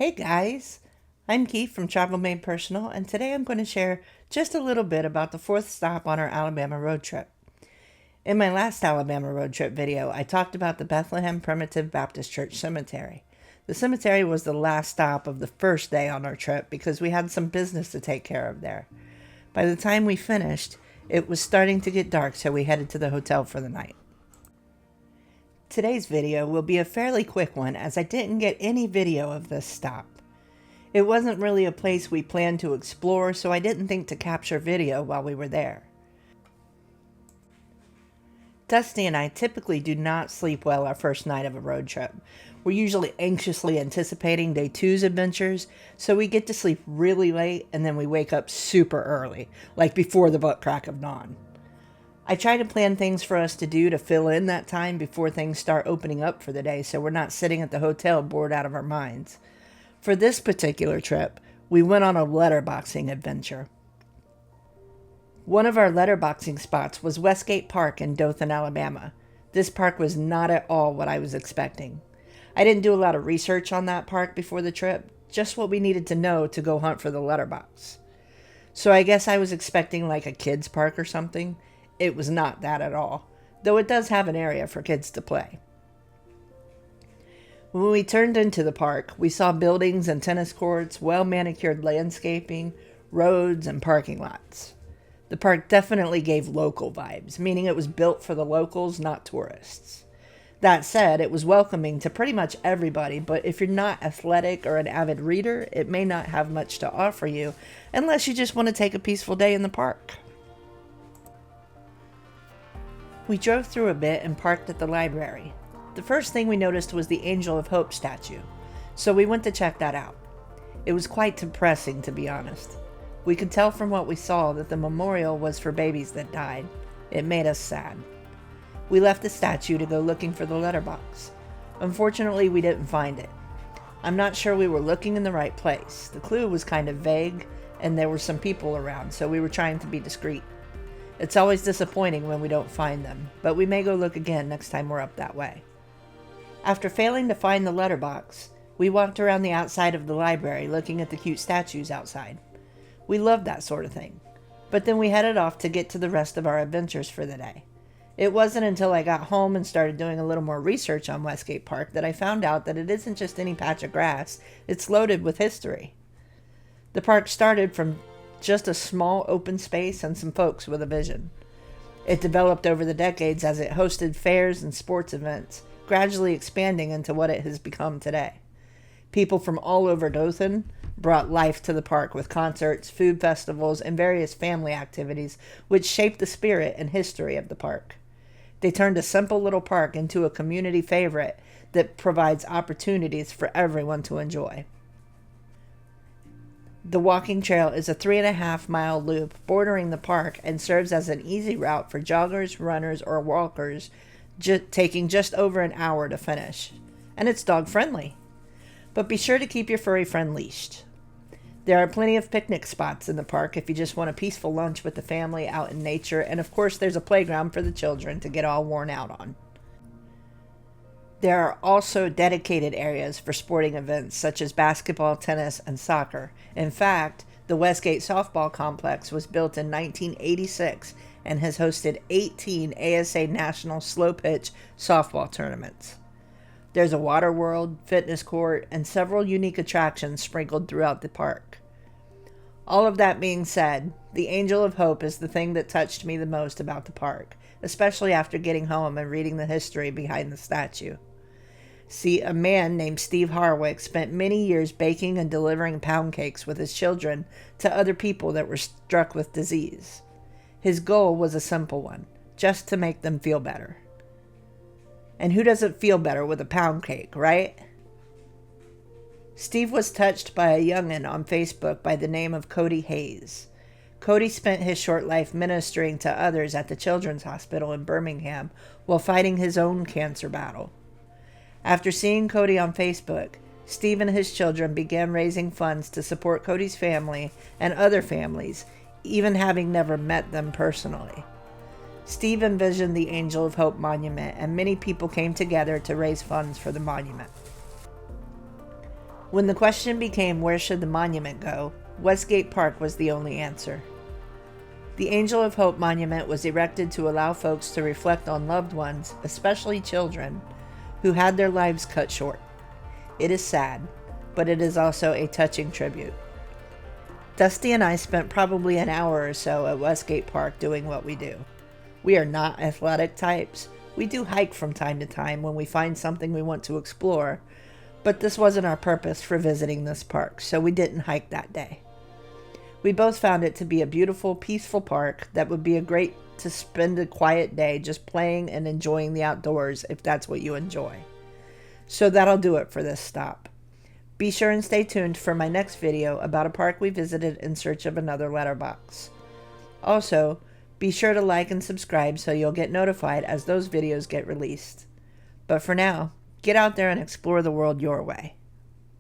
Hey guys, I'm Keith from Travel Made Personal, and today I'm going to share just a little bit about the fourth stop on our Alabama road trip. In my last Alabama road trip video, I talked about the Bethlehem Primitive Baptist Church Cemetery. The cemetery was the last stop of the first day on our trip because we had some business to take care of there. By the time we finished, it was starting to get dark, so we headed to the hotel for the night. Today's video will be a fairly quick one as I didn't get any video of this stop. It wasn't really a place we planned to explore, so I didn't think to capture video while we were there. Dusty and I typically do not sleep well our first night of a road trip. We're usually anxiously anticipating day two's adventures, so we get to sleep really late and then we wake up super early, like before the butt crack of dawn. I try to plan things for us to do to fill in that time before things start opening up for the day so we're not sitting at the hotel bored out of our minds. For this particular trip, we went on a letterboxing adventure. One of our letterboxing spots was Westgate Park in Dothan, Alabama. This park was not at all what I was expecting. I didn't do a lot of research on that park before the trip, just what we needed to know to go hunt for the letterbox. So I guess I was expecting like a kids park or something. It was not that at all, though it does have an area for kids to play. When we turned into the park, we saw buildings and tennis courts, well-manicured landscaping, roads, and parking lots. The park definitely gave local vibes, meaning it was built for the locals, not tourists. That said, it was welcoming to pretty much everybody, but if you're not athletic or an avid reader, it may not have much to offer you unless you just want to take a peaceful day in the park. We drove through a bit and parked at the library. The first thing we noticed was the Angel of Hope statue, so we went to check that out. It was quite depressing, to be honest. We could tell from what we saw that the memorial was for babies that died. It made us sad. We left the statue to go looking for the letterbox. Unfortunately, we didn't find it. I'm not sure we were looking in the right place. The clue was kind of vague, and there were some people around, so we were trying to be discreet. It's always disappointing when we don't find them, but we may go look again next time we're up that way. After failing to find the letterbox, we walked around the outside of the library looking at the cute statues outside. We loved that sort of thing, but then we headed off to get to the rest of our adventures for the day. It wasn't until I got home and started doing a little more research on Westgate Park that I found out that it isn't just any patch of grass, it's loaded with history. The park started from just a small open space and some folks with a vision. It developed over the decades as it hosted fairs and sports events, gradually expanding into what it has become today. People from all over Dothan brought life to the park with concerts, food festivals, and various family activities which shaped the spirit and history of the park. They turned a simple little park into a community favorite that provides opportunities for everyone to enjoy. The walking trail is a 3.5-mile loop bordering the park and serves as an easy route for joggers, runners, or walkers, taking just over an hour to finish. And it's dog friendly. But be sure to keep your furry friend leashed. There are plenty of picnic spots in the park if you just want a peaceful lunch with the family out in nature, and of course there's a playground for the children to get all worn out on. There are also dedicated areas for sporting events such as basketball, tennis, and soccer. In fact, the Westgate Softball Complex was built in 1986 and has hosted 18 ASA National Slow Pitch softball tournaments. There's a water world, fitness court, and several unique attractions sprinkled throughout the park. All of that being said, the Angel of Hope is the thing that touched me the most about the park, especially after getting home and reading the history behind the statue. See, a man named Steve Harwick spent many years baking and delivering pound cakes with his children to other people that were struck with disease. His goal was a simple one, just to make them feel better. And who doesn't feel better with a pound cake, right? Steve was touched by a youngin' on Facebook by the name of Cody Hayes. Cody spent his short life ministering to others at the Children's Hospital in Birmingham while fighting his own cancer battle. After seeing Cody on Facebook, Steve and his children began raising funds to support Cody's family and other families, even having never met them personally. Steve envisioned the Angel of Hope monument, and many people came together to raise funds for the monument. When the question became where should the monument go, Westgate Park was the only answer. The Angel of Hope monument was erected to allow folks to reflect on loved ones, especially children, who had their lives cut short. It is sad, but it is also a touching tribute. Dusty and I spent probably an hour or so at Westgate Park doing what we do. We are not athletic types. We do hike from time to time when we find something we want to explore, but this wasn't our purpose for visiting this park, so we didn't hike that day. We both found it to be a beautiful, peaceful park that would be a great to spend a quiet day just playing and enjoying the outdoors if that's what you enjoy. So that'll do it for this stop. Be sure and stay tuned for my next video about a park we visited in search of another letterbox. Also, be sure to like and subscribe so you'll get notified as those videos get released. But for now, get out there and explore the world your way.